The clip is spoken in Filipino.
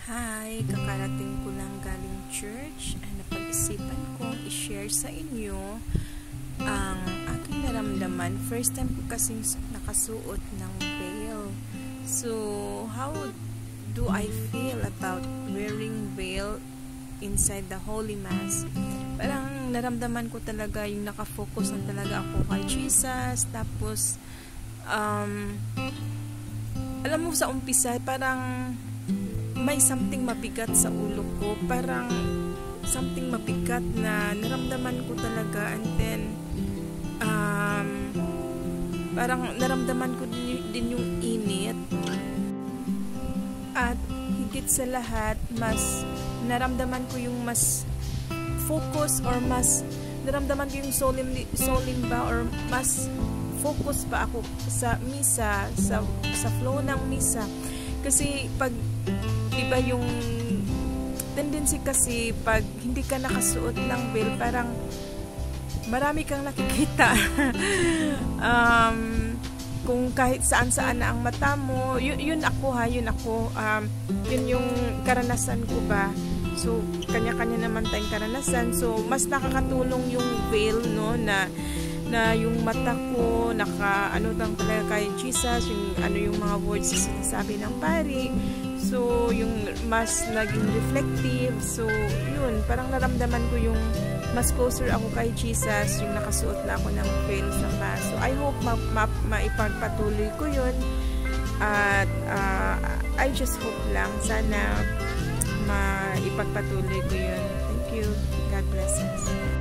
Hi, kakarating ko lang galing church ay napag-isipan kong i-share sa inyo ang aking naramdaman. First time ko kasing nakasuot ng veil. So, how do I feel about wearing veil inside the Holy Mass? Parang naramdaman ko talaga yung nakafocus na talaga ako kay Jesus. Tapos, alam mo sa umpisa, parang may something mabigat sa ulo ko, parang something mabigat na naramdaman ko talaga, and then parang naramdaman ko din yung init, at higit sa lahat mas naramdaman ko yung mas focus, or mas naramdaman ko yung solemn ba, or mas focus pa ako sa misa, sa flow ng misa. Kasi pag diba yung tendency kasi pag hindi ka nakasuot ng veil, parang marami kang nakikita. Kung kahit saan-saan na ang mata mo, yun ako. Yun yung karanasan ko ba. So, kanya-kanya naman tayong karanasan. So, mas nakakatulong yung veil, no, na yung mata ko ano lang talaga kay Jesus, yung mga words na sinasabi ng pari. So yung mas naging reflective. So yun, parang naramdaman ko yung mas closer ako kay Jesus, yung nakasuot na ako ng veil sa Mass. So I hope maipagpatuloy ko yun, at I just hope lang sana maipagpatuloy ko yun. Thank you. God bless us.